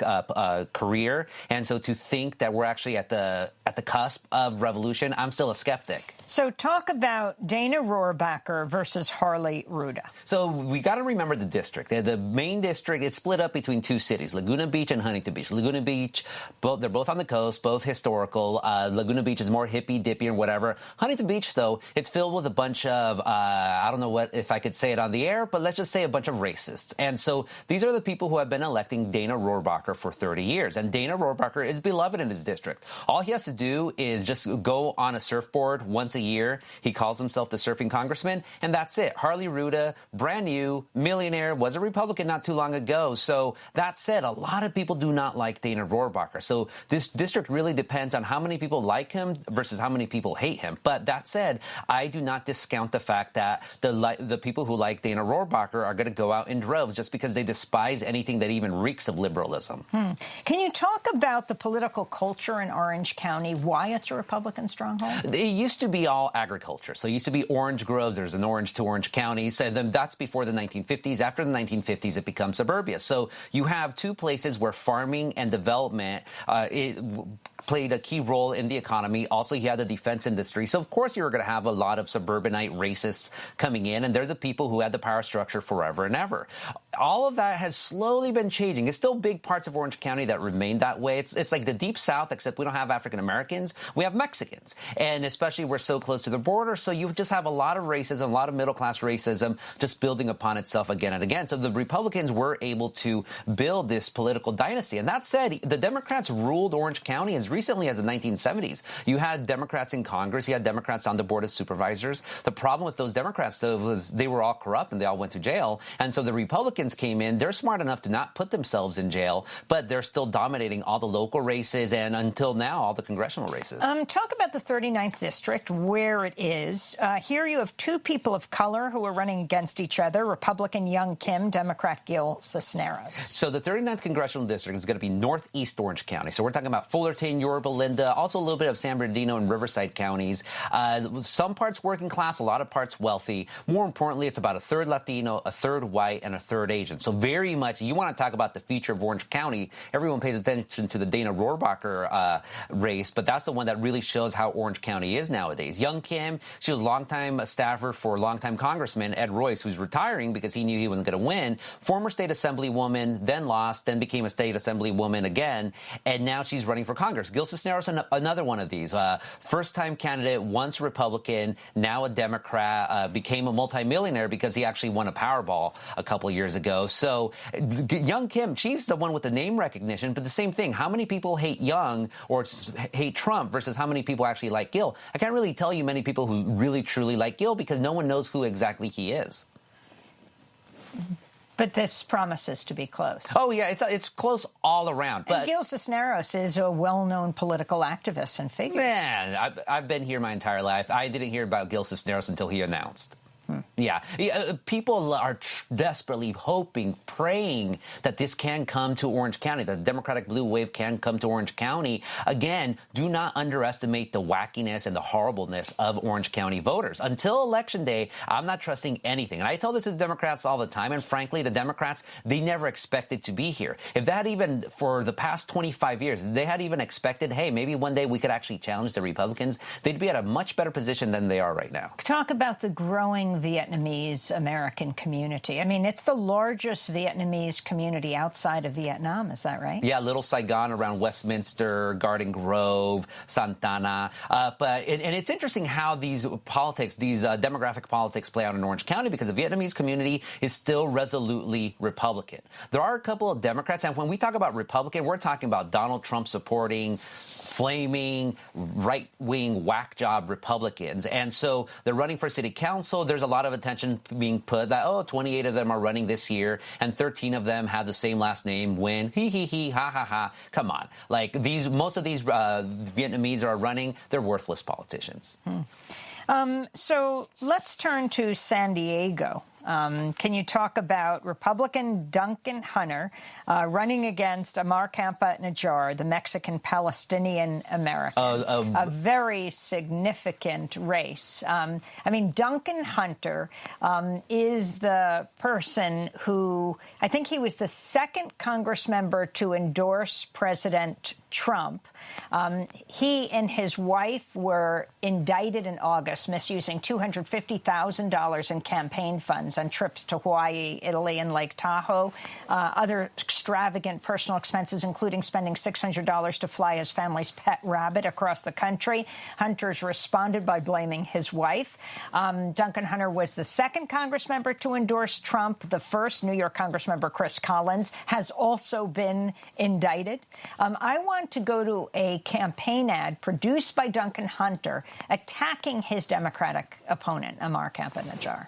career. And so to think that we're actually at the cusp of revolution, I'm still a skeptic. So talk about Dana Rohrabacher versus Harley Ruda. So we got to remember the district. The main district is split up between two cities, Laguna Beach and Huntington Beach. Laguna Beach, they're both on the coast, both historical. Laguna Beach is more hippy-dippy and whatever. Huntington Beach, though, it's filled with a bunch of, I don't know what if I could say it on the air, but let's just say a bunch of racists. And so these are the people who have been electing Dana Rohrabacher for 30 years. And Dana Rohrabacher is beloved in his district. All he has to do is just go on a surfboard once a year. He calls himself the surfing congressman, and that's it. Harley Ruda, brand new, millionaire, was a Republican not too long ago. So that said, a lot of people do not like Dana Rohrabacher. So this district really depends on how many people like him versus how many people hate him. But that said, I do not discount the fact that the people who like Dana Rohrabacher are going to go out in droves just because they despise anything that even reeks of liberalism. Can you talk about the political culture in Orange County, why it's a Republican stronghold? It used to be all agriculture. So it used to be orange groves. There's an orange to orange county. So then that's before the 1950s. After the 1950s, it becomes suburbia. So you have two places where farming and development played a key role in the economy. Also, you had the defense industry. So, of course, you were going to have a lot of suburbanite racists coming in, and they're the people who had the power structure forever and ever. All of that has slowly been changing. It's still big parts of Orange County that remain that way. It's like the Deep South, except we don't have African Americans. We have Mexicans. And especially we're so close to the border, so you just have a lot of racism, a lot of middle-class racism just building upon itself again and again. So the Republicans were able to build this political dynasty. And that said, the Democrats ruled Orange County as recently as the 1970s. You had Democrats in Congress. You had Democrats on the Board of Supervisors. The problem with those Democrats, though, was they were all corrupt and they all went to jail. And so the Republicans came in. They're smart enough to not put themselves in jail, but they're still dominating all the local races and, until now, all the congressional races. Talk about the 39th District, where it is. Here you have two people of color who are running against each other, Republican Young Kim, Democrat Gil Cisneros. So the 39th Congressional District is going to be northeast Orange County. So we're talking about Fullerton, Yorba Linda, also a little bit of San Bernardino and Riverside counties. Some parts working class, a lot of parts wealthy. More importantly, it's about a third Latino, a third white, and a third Asian. So very much, you want to talk about the future of Orange County. Everyone pays attention to the Dana Rohrabacher race, but that's the one that really shows how Orange County is nowadays. Young Kim, she was a longtime staffer for longtime Congressman Ed Royce, who's retiring because he knew he wasn't going to win. Former state assemblywoman, then lost, then became a state assemblywoman again, and now she's running for Congress. Gil Cisneros, another one of these. First-time candidate, once Republican, now a Democrat, became a multimillionaire because he actually won a Powerball a couple years ago. So Young Kim, she's the one with the name recognition, but the same thing. How many people hate Young or hate Trump versus how many people actually like Gil? I can't really tell you many people who really, truly like Gil because no one knows who exactly he is. But this promises to be close. Oh, yeah, it's close all around. But and Gil Cisneros is a well-known political activist and figure. Man, I've been here my entire life. I didn't hear about Gil Cisneros until he announced. Yeah, people are desperately hoping, praying that this can come to Orange County, that the Democratic blue wave can come to Orange County. Again, do not underestimate the wackiness and the horribleness of Orange County voters. Until Election Day, I'm not trusting anything. And I tell this to the Democrats all the time, and frankly, the Democrats, they never expected to be here. If that even, for the past 25 years, they had even expected, hey, maybe one day we could actually challenge the Republicans, they'd be at a much better position than they are right now. Talk about the growing Vietnamese American community. I mean, it's the largest Vietnamese community outside of Vietnam. Is that right? Yeah, Little Saigon around Westminster, Garden Grove, Santana. And it's interesting how these politics, these demographic politics play out in Orange County because the Vietnamese community is still resolutely Republican. There are a couple of Democrats, and when we talk about Republican, we're talking about Donald Trump supporting flaming, right-wing, whack-job Republicans. And so they're running for city council. There's a lot of of attention being put that, 28 of them are running this year, and 13 of them have the same last name, Nguyen. Hee, hee, hee, ha, ha, ha. Come on. Like, most of these Vietnamese are running, they're worthless politicians. So let's turn to San Diego. Can you talk about Republican Duncan Hunter running against Amar Campa-Najjar, the Mexican-Palestinian American? A very significant race. Duncan Hunter is the person who, I think he was the second Congress member to endorse President Trump. He and his wife were indicted in August, misusing $250,000 in campaign funds on trips to Hawaii, Italy, and Lake Tahoe. Other extravagant personal expenses, including spending $600 to fly his family's pet rabbit across the country. Hunter's responded by blaming his wife. Duncan Hunter was the second Congress member to endorse Trump. The first, New York Congressmember Chris Collins, has also been indicted. I want to go to a campaign ad produced by Duncan Hunter attacking his Democratic opponent, Amar Campa-Najjar.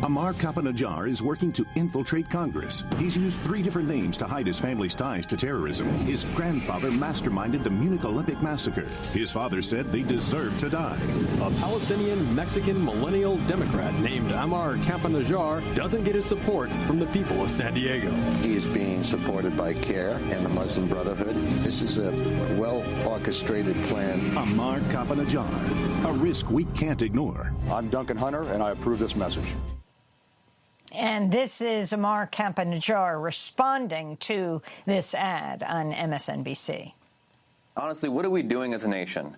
Amar Campa-Najjar is working to infiltrate Congress. He's used 3 different names to hide his family's ties to terrorism. His grandfather masterminded the Munich Olympic massacre. His father said they deserved to die. A Palestinian-Mexican millennial Democrat named Amar Campa-Najjar doesn't get his support from the people of San Diego. He is being supported by CARE and the Muslim Brotherhood. This is a well-orchestrated plan. Amar Campa-Najjar, a risk we can't ignore. I'm Duncan Hunter, and I approve this message. And this is Amar Campa-Najjar responding to this ad on MSNBC. Honestly, what are we doing as a nation?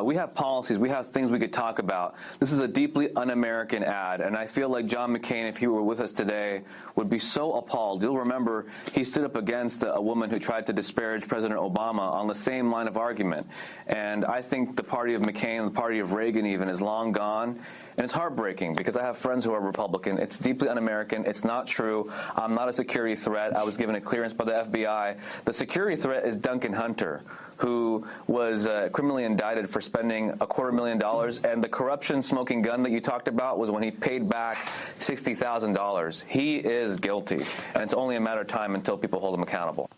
We have policies. We have things we could talk about. This is a deeply un-American ad, and I feel like John McCain, if he were with us today, would be so appalled. You'll remember he stood up against a woman who tried to disparage President Obama on the same line of argument. And I think the party of McCain, the party of Reagan even, is long gone. And it's heartbreaking because I have friends who are Republican. It's deeply un-American. It's not true. I'm not a security threat. I was given a clearance by the FBI. The security threat is Duncan Hunter, who was criminally indicted for spending $250,000. And the corruption smoking gun that you talked about was when he paid back $60,000. He is guilty. And it's only a matter of time until people hold him accountable.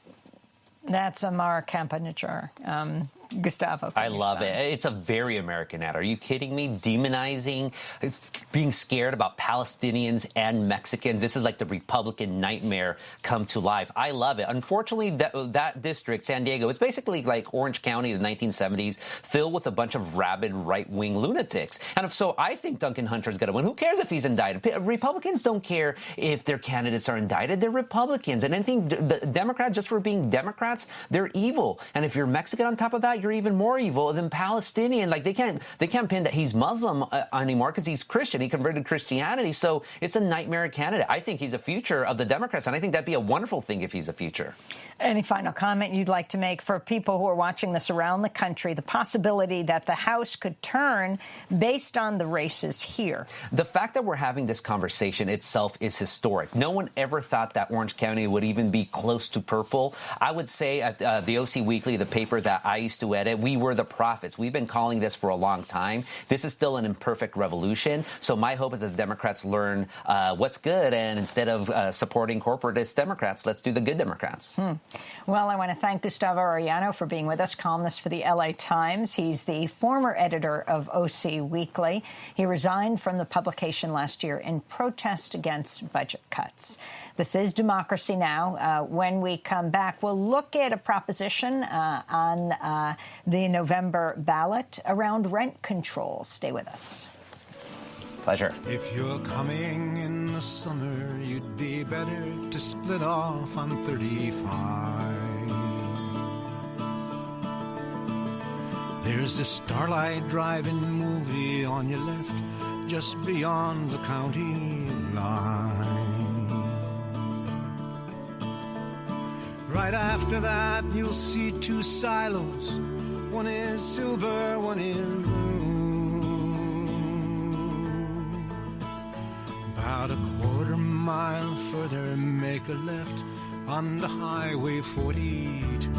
That's Amar Campa-Najjar. Gustavo. I love it. It's a very American ad. Are you kidding me? Demonizing, being scared about Palestinians and Mexicans. This is like the Republican nightmare come to life. I love it. Unfortunately, that district, San Diego, it's basically like Orange County in the 1970s, filled with a bunch of rabid right-wing lunatics. And so I think Duncan Hunter's going to win. Who cares if he's indicted? Republicans don't care if their candidates are indicted. They're Republicans. And anything, the Democrats, just for being Democrats, they're evil. And if you're Mexican on top of that, you're even more evil than Palestinian. Like they can't pin that he's Muslim anymore because he's Christian. He converted Christianity. So it's a nightmare candidate. I think he's a future of the Democrats, and I think that'd be a wonderful thing if he's a future. Any final comment you'd like to make for people who are watching this around the country, the possibility that the House could turn based on the races here? The fact that we're having this conversation itself is historic. No one ever thought that Orange County would even be close to purple. I would say at the OC Weekly, the paper that I used to edit, we were the prophets. We've been calling this for a long time. This is still an imperfect revolution. So my hope is that the Democrats learn what's good, and instead of supporting corporatist Democrats, let's do the good Democrats. Well, I want to thank Gustavo Arellano for being with us, columnist for the LA Times. He's the former editor of OC Weekly. He resigned from the publication last year in protest against budget cuts. This is Democracy Now! When we come back, we'll look at a proposition on the November ballot around rent control. Stay with us. Pleasure. If you're coming in the summer, you'd be better to split off on 35. There's a Starlight Drive-in movie on your left, just beyond the county line. Right after that, you'll see two silos. One is silver, one is blue. About a quarter mile further, make a left on the Highway 42.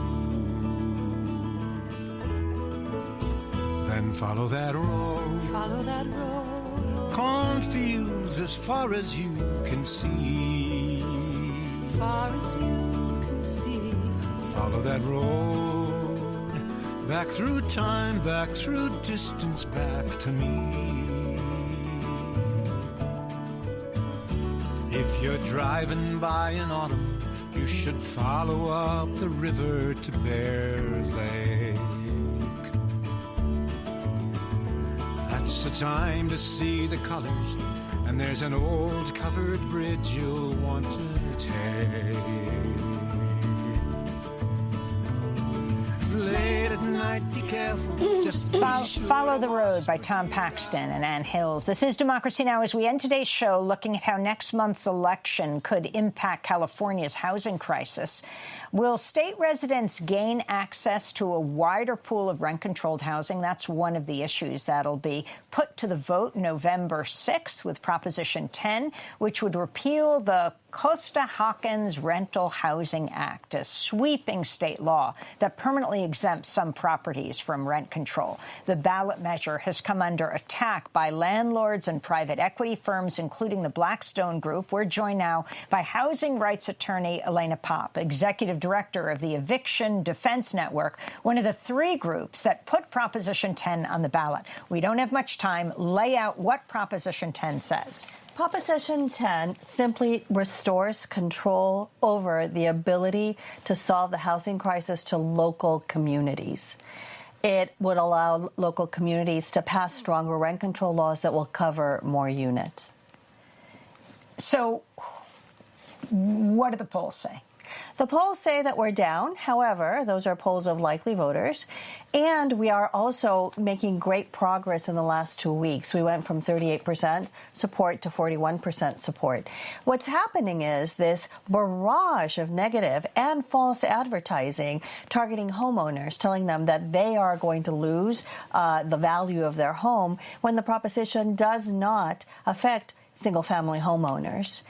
Then follow that road. Follow that road. cornfields as far as you can see. Far as you can see. Follow that road, back through time, back through distance, back to me. If you're driving by in autumn, you should follow up the river to Bear Lake. That's the time to see the colors, and there's an old covered bridge you'll want to take. Late at night, be careful. Just Follow the Road by Tom Paxton and Ann Hills. This is Democracy Now! As we end today's show looking at how next month's election could impact California's housing crisis. Will state residents gain access to a wider pool of rent-controlled housing? That's one of the issues that'll be put to the vote November 6th with Proposition 10, which would repeal the Costa-Hawkins Rental Housing Act, a sweeping state law that permanently exempts some properties from rent control. The ballot measure has come under attack by landlords and private equity firms, including the Blackstone Group. We're joined now by housing rights attorney Elena Popp, executive director of the Eviction Defense Network, one of the three groups that put Proposition 10 on the ballot. We don't have much time. Lay out what Proposition 10 says. Proposition 10 simply restores control over the ability to solve the housing crisis to local communities. It would allow local communities to pass stronger rent control laws that will cover more units. So what do the polls say? The polls say that we're down. However, those are polls of likely voters. And we are also making great progress in the last 2 weeks. We went from 38% support to 41% support. What's happening is this barrage of negative and false advertising targeting homeowners, telling them that they are going to lose the value of their home when the proposition does not affect single-family homeowners.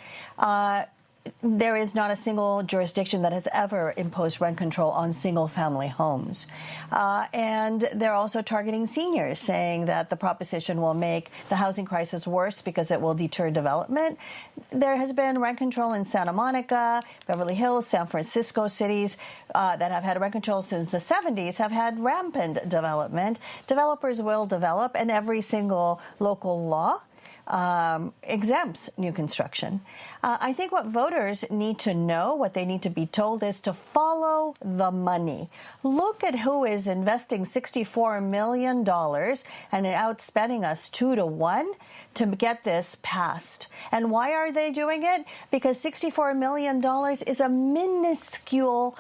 There is not a single jurisdiction that has ever imposed rent control on single-family homes. And they're also targeting seniors, saying that the proposition will make the housing crisis worse because it will deter development. There has been rent control in Santa Monica, Beverly Hills, San Francisco cities that have had rent control since the 70s have had rampant development. Developers will develop, and every single local law exempts new construction. I think what voters need to know, what they need to be told, is to follow the money. Look at who is investing $64 million and outspending us 2 to 1 to get this passed. And why are they doing it? Because $64 million is a minuscule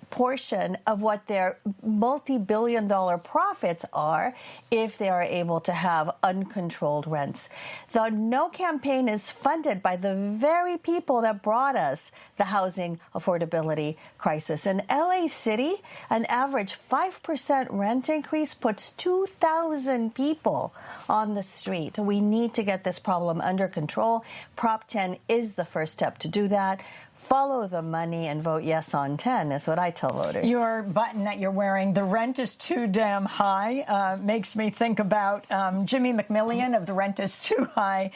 portion of what their multi-billion-dollar profits are if they are able to have uncontrolled rents. The No campaign is funded by the very people that brought us the housing affordability crisis. In LA City, an average 5% rent increase puts 2,000 people on the street. We need to get this problem under control. Prop 10 is the first step to do that. Follow the money and vote yes on 10 is what I tell voters. Your button that you're wearing, the rent is too damn high, makes me think about Jimmy McMillian of the Rent is Too High,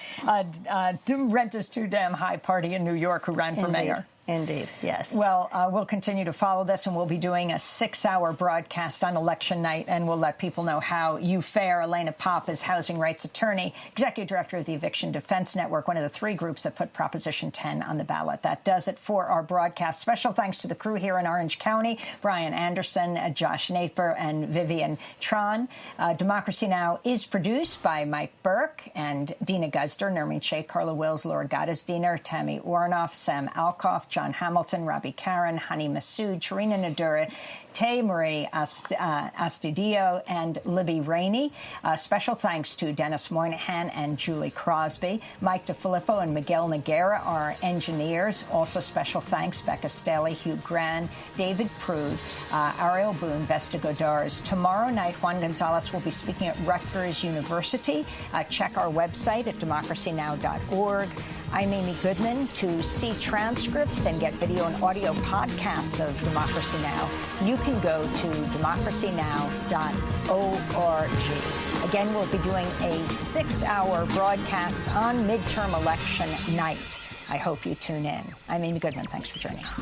Rent is Too Damn High party in New York who ran for mayor. Indeed, yes. Well, we'll continue to follow this, and we'll be doing a 6-hour broadcast on election night, and we'll let people know how you fare. Elena Popp is housing rights attorney, executive director of the Eviction Defense Network, one of the three groups that put Proposition 10 on the ballot. That does it for our broadcast. Special thanks to the crew here in Orange County, Brian Anderson, Josh Naper, and Vivian Tron. Democracy Now! Is produced by Mike Burke and Dina Guzder, Nermeen Sheikh, Carla Wills, Laura Gottesdiener, Tammy Ornoff, Sam Alkoff, John Hamilton, Robbie Karen, Hani Massoud, Charina Nadura, Tay Marie Astudio, and Libby Rainey. Special thanks to Dennis Moynihan and Julie Crosby. Mike DeFilippo and Miguel Noguera are engineers. Also special thanks, Becca Staley, Hugh Gran, David Prude, Ariel Boone, Vesta Godars. Tomorrow night, Juan Gonzalez will be speaking at Rutgers University. Check our website at democracynow.org. I'm Amy Goodman. To see transcripts and get video and audio podcasts of Democracy Now!, you can go to democracynow.org. Again, we'll be doing a 6-hour broadcast on midterm election night. I hope you tune in. I'm Amy Goodman. Thanks for joining us.